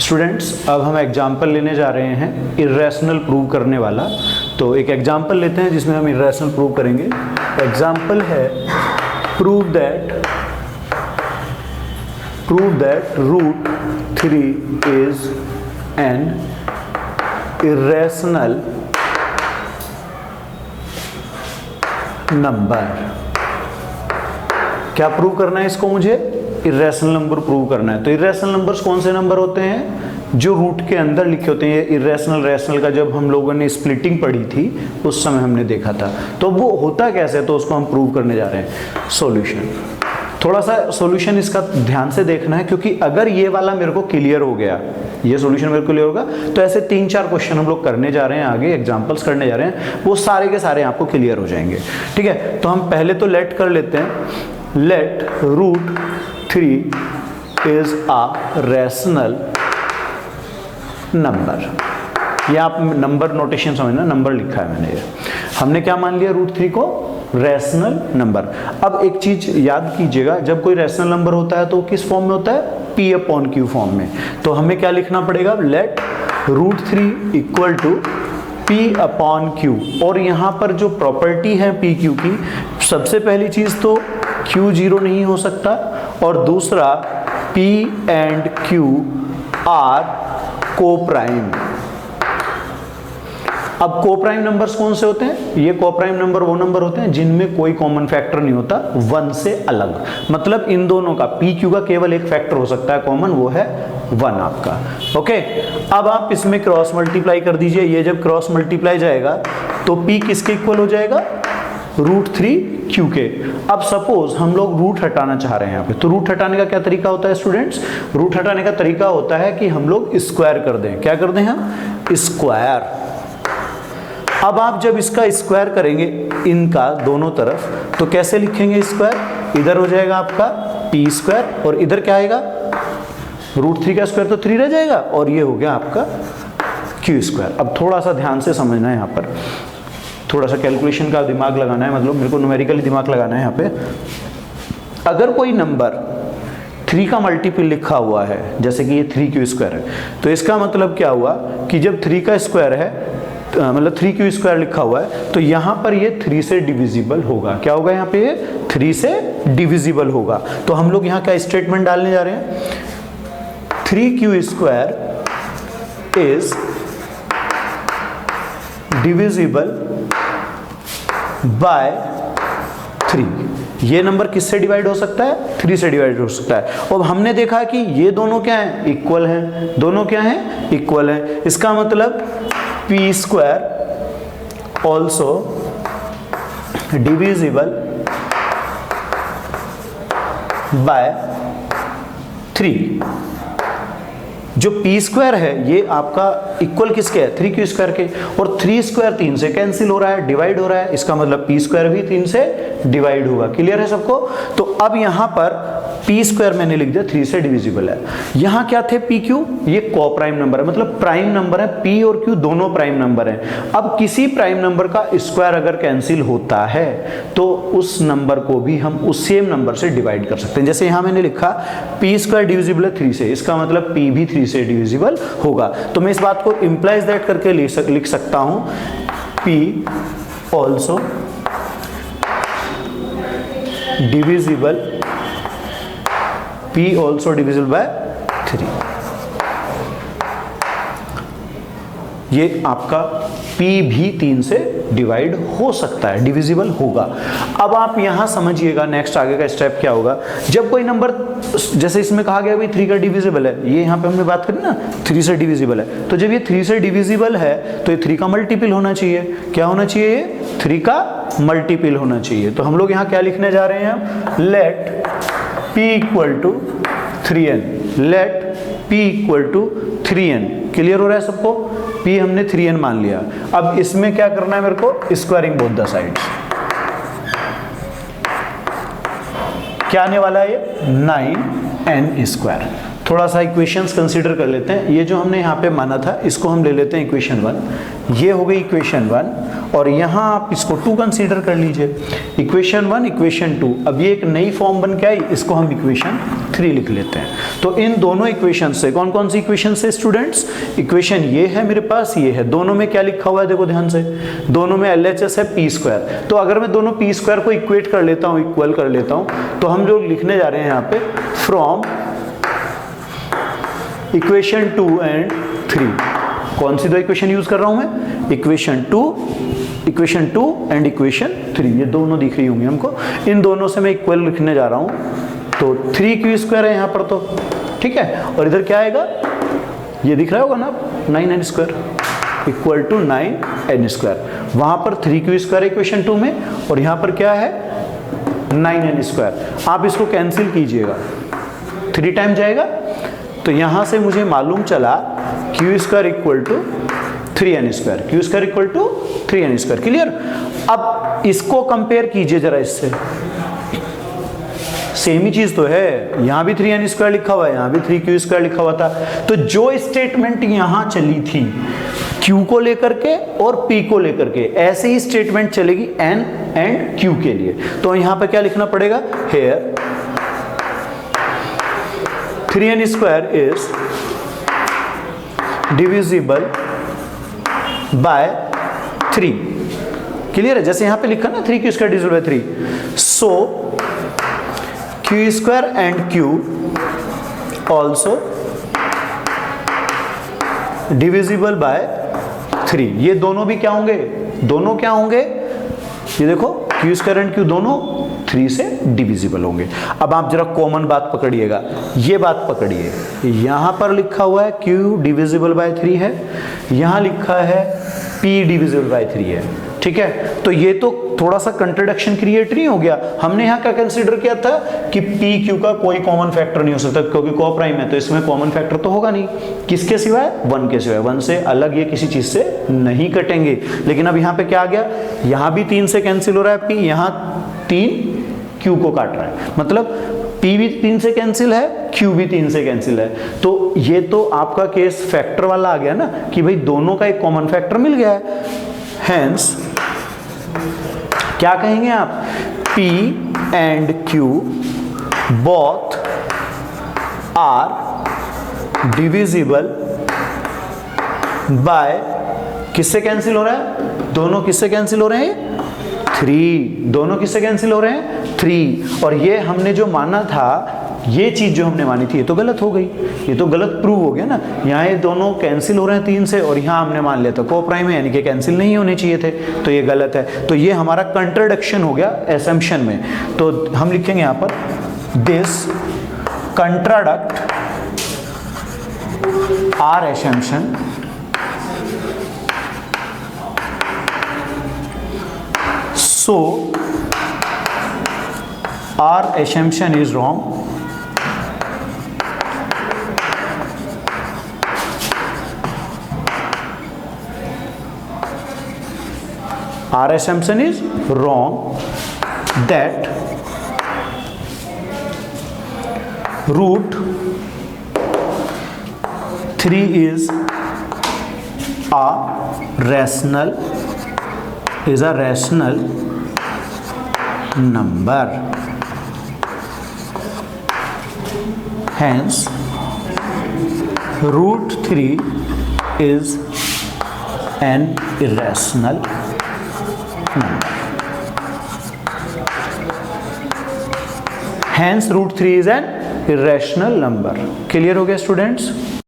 Students, अब हम example लेने जा रहे हैं इर्रेशनल प्रूव करने वाला। तो एक एग्जाम्पल लेते हैं जिसमें हम इर्रेशनल प्रूव करेंगे। एग्जाम्पल है prove that root 3 is an irrational number. क्या प्रूव करना है इसको? मुझे इर्रेशनल नंबर प्रूव करना है। तो इर्रेशनल नंबर्स कौन से नंबर होते हैं? जो रूट के अंदर लिखे होते हैं। इर्रेशनल रैशनल का जब हम लोगों ने स्प्लिटिंग पढ़ी थी उस समय हमने देखा था। तो वो होता कैसे, तो उसको हम प्रूव करने जा रहे हैं। सॉल्यूशन, थोड़ा सा सॉल्यूशन इसका ध्यान से देखना है, क्योंकि अगर ये वाला मेरे को क्लियर हो गया, ये सॉल्यूशन मेरे को क्लियर होगा, तो ऐसे 3-4 क्वेश्चन हम लोग करने जा रहे हैं, आगे एग्जांपल्स करने जा रहे हैं, वो सारे के सारे आपको क्लियर हो जाएंगे। ठीक है, तो हम पहले तो लेट कर लेते हैं। Let root 3 is a rational number. ये आप नंबर नोटेशन समझना, नंबर लिखा है मैंने। ये हमने क्या मान लिया? रूट 3 को रैशनल नंबर। अब एक चीज याद कीजिएगा, जब कोई रैशनल नंबर होता है तो किस फॉर्म में होता है? P/Q फॉर्म में। तो हमें क्या लिखना पड़ेगा? Let root 3 equal to P/Q। और यहां पर जो प्रॉपर्टी है PQ की, सबसे पहली चीज तो Q 0 नहीं हो सकता, और दूसरा P and Q are coprime. अब को-प्राइम नंबर्स कौन से होते हैं? ये को-प्राइम नंबर वो नंबर होते हैं जिनमें कोई कॉमन फैक्टर नहीं होता 1 से अलग। मतलब इन दोनों का PQ का केवल एक फैक्टर हो सकता है कॉमन, वो है 1 आपका। ओके, अब आप इसमें क्रॉस मल्टीप्लाई कर दीजिए। ये जब क्रॉस मल्टीप्लाई जाएगा तो P किसके इक्वल हो जाएगा? रूट 3Q के। अब सपोज हम लोग रूट हटाना चाह रहे हैं यहाँ पे, तो रूट हटाने का क्या तरीका होता है स्टूडेंट्स? रूट हटाने का तरीका होता है कि हम लोग स्क्वायर कर दें। क्या कर दें हम? स्क्वायर। अब आप जब इसका स्क्वायर करेंगे इनका दोनों तरफ, तो कैसे लिखेंगे स्क्वायर? इधर हो जाएगा आपका P² और इधर क्या आएगा? रूट 3 का स्क्वायर तो 3 रह जाएगा, और ये हो गया आपका Q²। अब थोड़ा सा ध्यान से समझना है, यहाँ पर थोड़ा सा कैलकुलेशन का दिमाग लगाना है, मतलब मेरे को न्यूमेरिकली दिमाग लगाना है यहाँ पे। अगर कोई नंबर 3 का मल्टीपल लिखा हुआ है, जैसे कि ये 3Q² है, तो इसका मतलब क्या हुआ कि जब 3 का स्क्वायर है, मतलब 3Q² लिखा हुआ है, तो यहाँ पर ये 3 से डिविजिबल होगा। क्या होगा यहाँ पे? ये 3 से डिविजिबल होगा। तो हम लोग यहाँ क्या स्टेटमेंट डालने जा रहे हैं? 3Q² is divisible by 3। ये नंबर किससे डिवाइड हो सकता है? 3 से डिवाइड हो सकता है। और हमने देखा कि ये दोनों क्या हैं? इक्वल हैं। दोनों क्या हैं? इक्वल हैं। इसका मतलब P² ऑल्सो डिविजिबल बाय 3। जो P² है ये आपका इक्वल किसके है? 3Q² के। और 3² 3 से कैंसिल हो रहा है, डिवाइड हो रहा है, इसका मतलब P² भी 3 से डिवाइड होगा। क्लियर है सबको? तो अब यहां पर P² मैंने लिख दिया 3 से डिविजिबल है। यहां क्या थे? PQ, ये को-प्राइम नंबर है, मतलब प्राइम नंबर है। P और Q दोनों प्राइम नंबर हैं। अब किसी प्राइम नंबर का स्क्वायर अगर कैंसिल होता है तो उस नंबर को भी हम उस सेम नंबर से डिवाइड कर सकते हैं। जैसे यहां मैंने लिखा P² डिविजिबल है 3 से, इसका मतलब P भी 3 से डिविजिबल होगा। तो मैं इस बात को इंप्लाइज दैट करके लिख सकता हूं P also divisible, P also divisible by 3। ये आपका P भी 3 से डिवाइड हो सकता है, डिविजिबल होगा। अब आप यहां समझिएगा नेक्स्ट आगे का स्टेप क्या होगा। जब कोई नंबर, जैसे इसमें कहा गया भाई 3 का डिविजिबल है, ये यहां पे हमने बात करी ना 3 से डिविजिबल है, तो जब ये 3 से डिविजिबल है तो ये 3 का मल्टीपल होना चाहिए। क्या होना चाहिए? ये 3 का मल्टीपल होना चाहिए। तो हम लोग यहां क्या लिखने जा रहे हैं? Let P equal to 3n। Let P equal to 3n। Clear हो रहा है सबको? P हमने 3n मान लिया। अब इसमें क्या करना है मेरे को? Squaring both the sides. क्या आने वाला है? ये 9n²। थोड़ा सा इक्वेशंस कंसीडर कर लेते हैं। ये जो हमने यहाँ पे माना था इसको हम ले लेते हैं इक्वेशन 1, ये हो गई इक्वेशन 1, और यहाँ आप इसको 2 कंसीडर कर लीजिए। इक्वेशन 1 इक्वेशन 2, अब ये एक नई फॉर्म बन के आई, इसको हम इक्वेशन 3 लिख लेते हैं। तो इन दोनों इक्वेशन से कौन कौन सी इक्वेशन से स्टूडेंट्स, इक्वेशन ये है मेरे पास, ये है, दोनों में क्या लिखा हुआ है देखो ध्यान से, दोनों में LHS है p²। तो अगर मैं दोनों p² को इक्वेट कर लेता हूँ, इक्वल कर लेता हूँ, तो हम जो लिखने जा रहे हैं यहाँ पे फ्रॉम इक्वेशन 2 एंड 3, कौन सी दो इक्वेशन यूज कर रहा हूं मैं, इक्वेशन 2 एंड इक्वेशन 3, ये दोनों दिख रही होंगी हमको, इन दोनों से मैं इक्वल लिखने जा रहा हूं। तो 3q² है यहां पर, तो ठीक है, और इधर क्या आएगा, ये दिख रहा होगा ना 9n² इक्वल टू 9n²। वहां पर 3q² इक्वेशन 2 में, और यहां पर क्या है 9n²। आप इसको कैंसिल कीजिएगा, 3 टाइम जाएगा, तो यहां से मुझे मालूम चला q² equal to 3n², q² equal to 3n²। Clear. अब इसको कंपेयर कीजिए जरा इससे, सेम ही चीज तो है, यहां भी 3n² लिखा हुआ है, यहां भी 3q² लिखा हुआ था। तो जो स्टेटमेंट यहां चली थी q को लेकर के और p को लेकर के, ऐसे ही स्टेटमेंट चलेगी n एंड q के लिए। तो यहां पर क्या लिखना पड़ेगा, here 3n² is divisible by 3। Clear है, जैसे यहां पे लिखा ना 3q² divisible by 3, so q² and q also divisible by 3। ये दोनों भी क्या होंगे, दोनों क्या होंगे, ये देखो q² and q दोनों 3 से डिविजिबल होंगे। अब आप जरा कॉमन बात पकड़िएगा, ये बात पकड़िए, यहां पर लिखा हुआ है q डिविजिबल बाय 3 है, यहां लिखा है p डिविजिबल बाय 3 है, ठीक है। तो ये तो थोड़ा सा कंट्राडिक्शन क्रिएट नहीं हो गया। हमने यहां क्या कंसीडर किया था कि p q का कोई कॉमन फैक्टर नहीं हो सकता, क्योंकि कोप्राइम है तो इसमें कॉमन फैक्टर तो होगा नहीं, किसके सिवाय, 1 के सिवाय, 1 से अलग ये किसी चीज से नहीं कटेंगे। लेकिन अब यहां पे क्या आ गया, यहां भी 3 से कैंसिल हो रहा है p, यहां 3 q को काट रहा है, मतलब p भी 3 से कैंसिल है, q भी 3 से कैंसिल है। तो ये तो आपका केस फैक्टर वाला आ गया ना, कि भाई दोनों का एक कॉमन फैक्टर मिल गया है। हेंस क्या कहेंगे आप, p and q both are divisible by, किससे कैंसिल हो रहा है, दोनों किससे कैंसिल हो रहे हैं, 3, दोनों किससे कैंसिल हो रहे हैं, 3। और ये हमने जो माना था, ये चीज जो हमने मानी थी, ये तो गलत हो गई, ये तो गलत प्रूव हो गया ना। यहाँ ये दोनों कैंसिल हो रहे हैं 3 से, और यहाँ हमने मान लिया था कोप्राइम है, यानी कि कैंसिल नहीं होने चाहिए थे, तो ये गलत है। तो ये हमारा कंट्राडिक्शन हो गया असम्पशन में। तो हम लिखेंगे यहाँ पर, this contradict our assumption so our assumption is wrong, our assumption is wrong that root 3 is a rational number, hence root 3 is an irrational number, hence root 3 is an irrational number। Clear हो गया students.